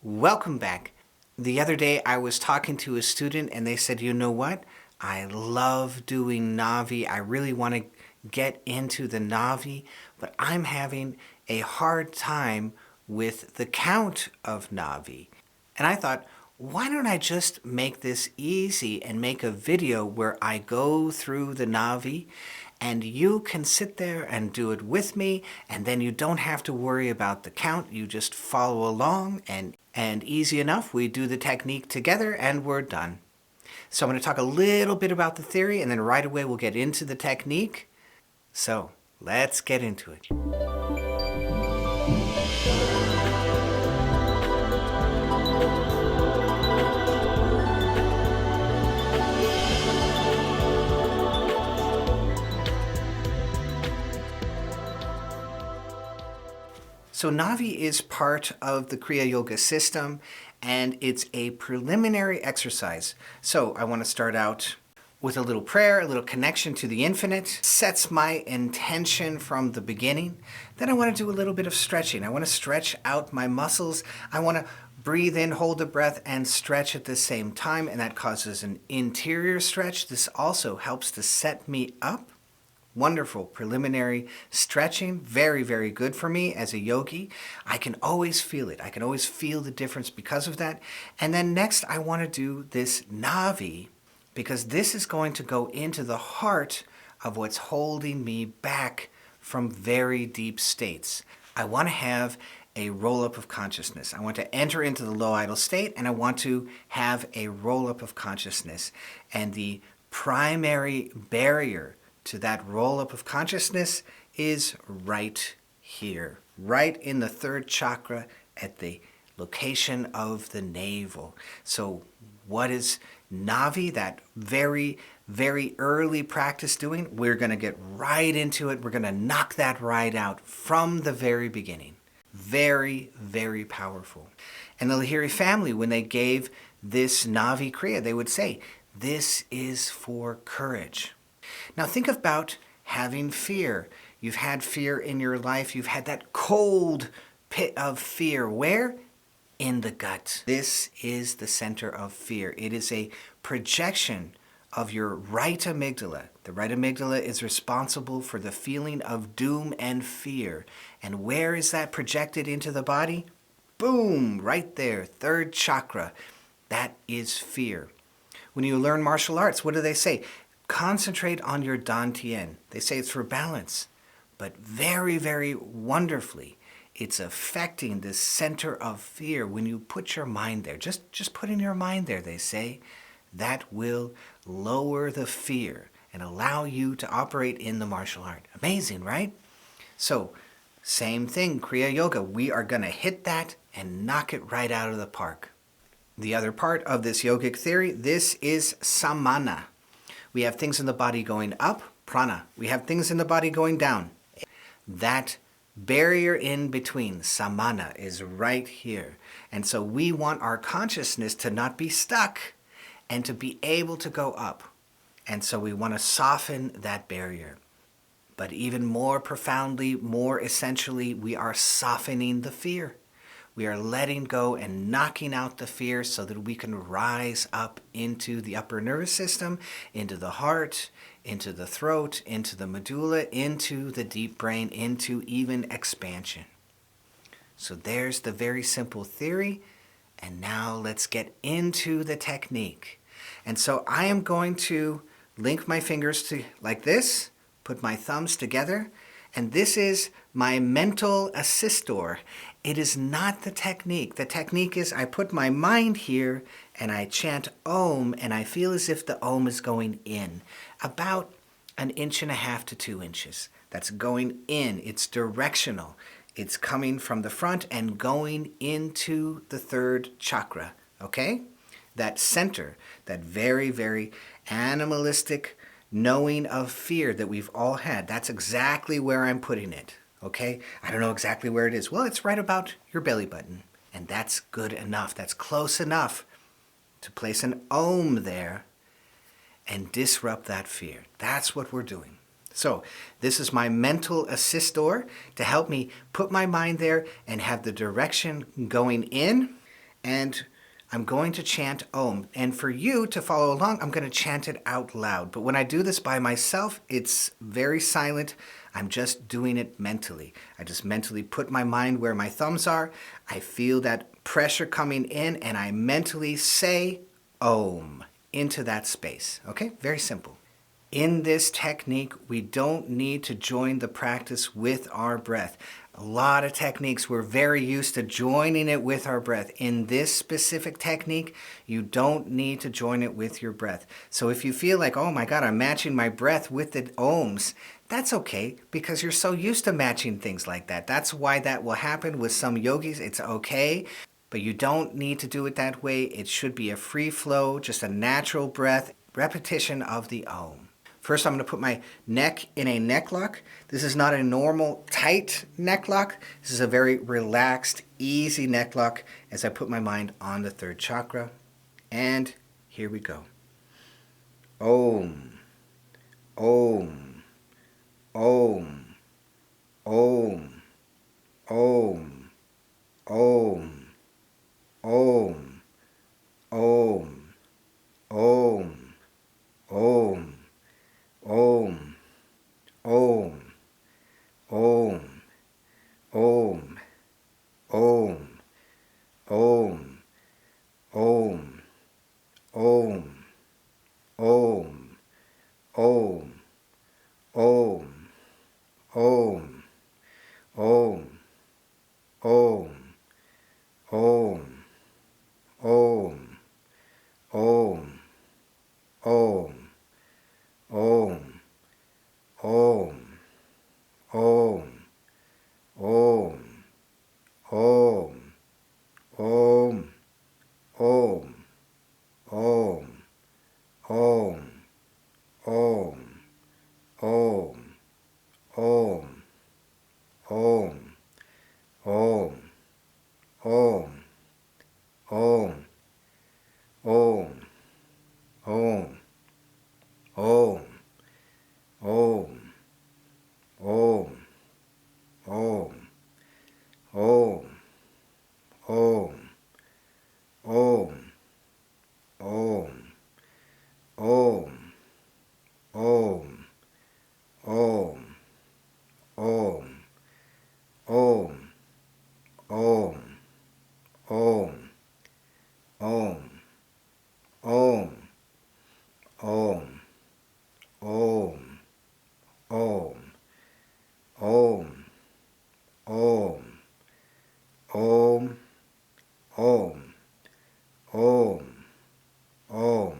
Welcome back. The other day I was talking to a student and they said, you know what? I love doing Navi. I really want to get into the Navi, but I'm having a hard time with the count of Navi. And I thought, why don't I just make this easy and make a video where I go through the Navi and you can sit there and do it with me, and then you don't have to worry about the count. You just follow along, and easy enough, we do the technique together and we're done. So I'm going to talk a little bit about the theory, and then right away we'll get into the technique. So let's get into it. So Navi is part of the Kriya Yoga system, and it's a preliminary exercise. So I want to start out with a little prayer, a little connection to the infinite, sets my intention from the beginning. Then I want to do a little bit of stretching. I want to stretch out my muscles. I want to breathe in, hold the breath, and stretch at the same time, and that causes an interior stretch. This also helps to set me up. Wonderful preliminary stretching, very, very good for me as a yogi. I can always feel it. I can always feel the difference because of that. And then next I want to do this Navi, because this is going to go into the heart of what's holding me back from very deep states. I want to have a roll-up of consciousness. I want to enter into the low idle state, and I want to have a roll-up of consciousness. And the primary barrier to that roll-up of consciousness is right here, right in the third chakra at the location of the navel. So what is Navi, that very, very early practice, doing? We're going to get right into it. We're going to knock that right out from the very beginning. Very, very powerful. And the Lahiri family, when they gave this Navi Kriya, they would say, this is for courage. Now think about having fear. You've had fear in your life. You've had that cold pit of fear. Where? In the gut. This is the center of fear. It is a projection of your right amygdala. The right amygdala is responsible for the feeling of doom and fear. And where is that projected into the body? Boom, right there, third chakra. That is fear. When you learn martial arts, what do they say? Concentrate on your dantian. They say it's for balance, but very, very wonderfully, it's affecting the center of fear when you put your mind there. Just putting your mind there, they say, that will lower the fear and allow you to operate in the martial art. Amazing, right? So, same thing, Kriya Yoga. We are going to hit that and knock it right out of the park. The other part of this yogic theory, this is samana. We have things in the body going up, prana. We have things in the body going down. That barrier in between, samana, is right here. And so we want our consciousness to not be stuck and to be able to go up. And so we want to soften that barrier. But even more profoundly, more essentially, we are softening the fear. We are letting go and knocking out the fear so that we can rise up into the upper nervous system, into the heart, into the throat, into the medulla, into the deep brain, into even expansion. So there's the very simple theory. And now let's get into the technique. And so I am going to link my fingers to like this, put my thumbs together, and this is my mental assistor. It is not the technique. The technique is I put my mind here and I chant Om, and I feel as if the Om is going in, about 1.5 to 2 inches. That's going in. It's directional. It's coming from the front and going into the third chakra, okay? That center, that very, very animalistic knowing of fear that we've all had, that's exactly where I'm putting it, okay? I don't know exactly where it is. Well, it's right about your belly button, and that's good enough. That's close enough to place an Om there and disrupt that fear. That's what we're doing. So this is my mental assistor to help me put my mind there and have the direction going in and I'm going to chant Om. And for you to follow along, I'm going to chant it out loud. But when I do this by myself, it's very silent. I'm just doing it mentally. I just mentally put my mind where my thumbs are. I feel that pressure coming in, and I mentally say Om into that space. Okay? Very simple. In this technique, we don't need to join the practice with our breath. A lot of techniques, we're very used to joining it with our breath. In this specific technique, you don't need to join it with your breath. So if you feel like, oh my God, I'm matching my breath with the ohms, that's okay because you're so used to matching things like that. That's why that will happen with some yogis. It's okay. But you don't need to do it that way. It should be a free flow, just a natural breath, repetition of the Om. First, I'm going to put my neck in a neck lock. This is not a normal tight neck lock. This is a very relaxed, easy neck lock as I put my mind on the third chakra. And here we go. Om, Om, Om, Om, Om, Om, Om, Om, Om, Om. Om, Om, Om, Om, Om, Om, Om, Om, Om, Om, Om, Om, Om, Om, Om, Om, Om, Om. Om, Om, Om, Om, Om, Om, Om, Om, Om, Om, Om, Om, Om, Om, Om, Om, Om, Om. Om, Om, Om, Om, Om, Om, Om, Om, Om, Om, Om, Om, Om, Om, Om, Om, Om, Om. Om, Om, Om, Om, Om, Om, Om, Om, Om, Om,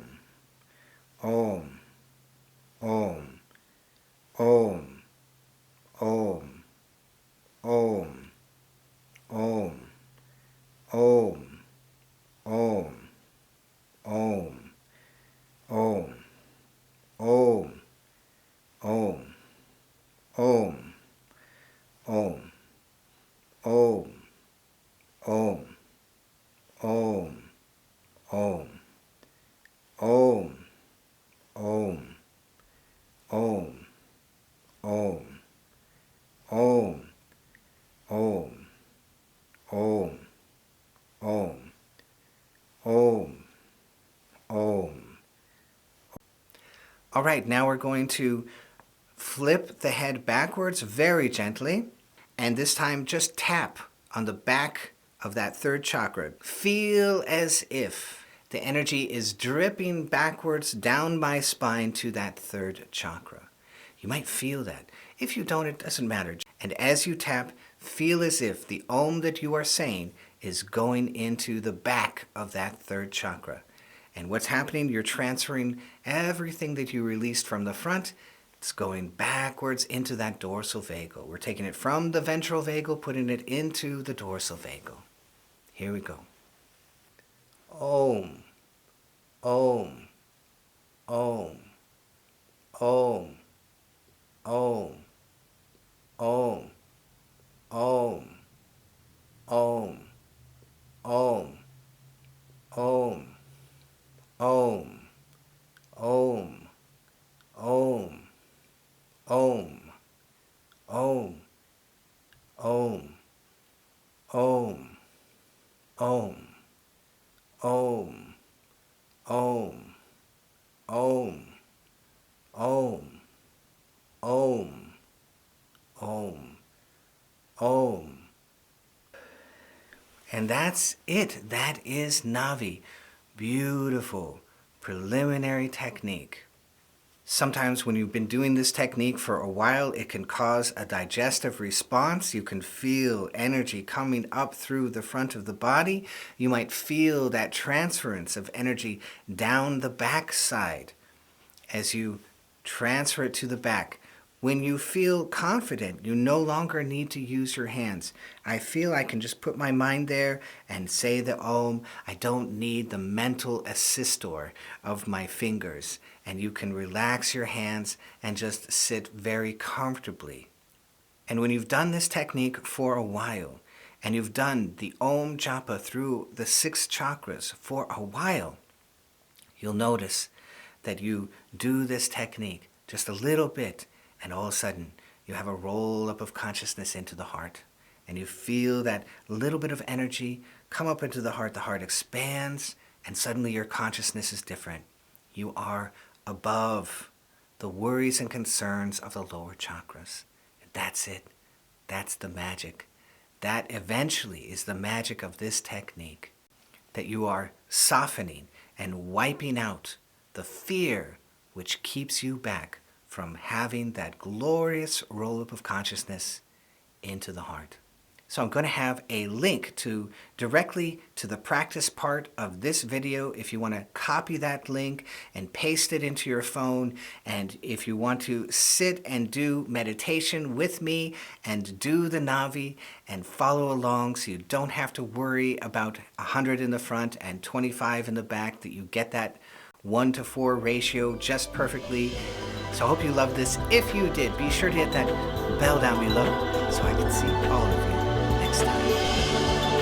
Om, Om, Om, Om, Om, Om, Om, Om. Om, Om, Om, Om, Om, Om, Om, Om, Om, Om, Om, Om, Om, Om, Om, Om, Om, Om. All right, now we're going to flip the head backwards very gently, and this time just tap on the back of that third chakra. Feel as if the energy is dripping backwards down my spine to that third chakra. You might feel that. If you don't, it doesn't matter. And as you tap, feel as if the Om that you are saying is going into the back of that third chakra. And what's happening, you're transferring everything that you released from the front. It's going backwards into that dorsal vagal. We're taking it from the ventral vagal, putting it into the dorsal vagal. Here we go. Om, Om, Om, Om, Om, Om, Om, Om, Om, Om, Om, Om, Om, Om, Om, Om, Om, Om, Om, Om, Om, Om, Om, Om, Om. And that's it. That is Navi. Beautiful preliminary technique. Sometimes when you've been doing this technique for a while, it can cause a digestive response. You can feel energy coming up through the front of the body. You might feel that transference of energy down the back side as you transfer it to the back. When you feel confident, you no longer need to use your hands. I feel I can just put my mind there and say the Om. I don't need the mental assistor of my fingers. And you can relax your hands and just sit very comfortably. And when you've done this technique for a while, and you've done the Om Japa through the 6 chakras for a while, you'll notice that you do this technique just a little bit, and all of a sudden, you have a roll up of consciousness into the heart. And you feel that little bit of energy come up into the heart expands, and suddenly your consciousness is different. You are above the worries and concerns of the lower chakras. That's it. That's the magic. That eventually is the magic of this technique. That you are softening and wiping out the fear which keeps you back from having that glorious roll-up of consciousness into the heart. So I'm going to have a link directly to the practice part of this video if you want to copy that link and paste it into your phone. And if you want to sit and do meditation with me and do the Navi and follow along so you don't have to worry about 100 in the front and 25 in the back, that you get that 1-to-4 ratio just perfectly. So I hope you love this. If you did, be sure to hit that bell down below so I can see all of you next time.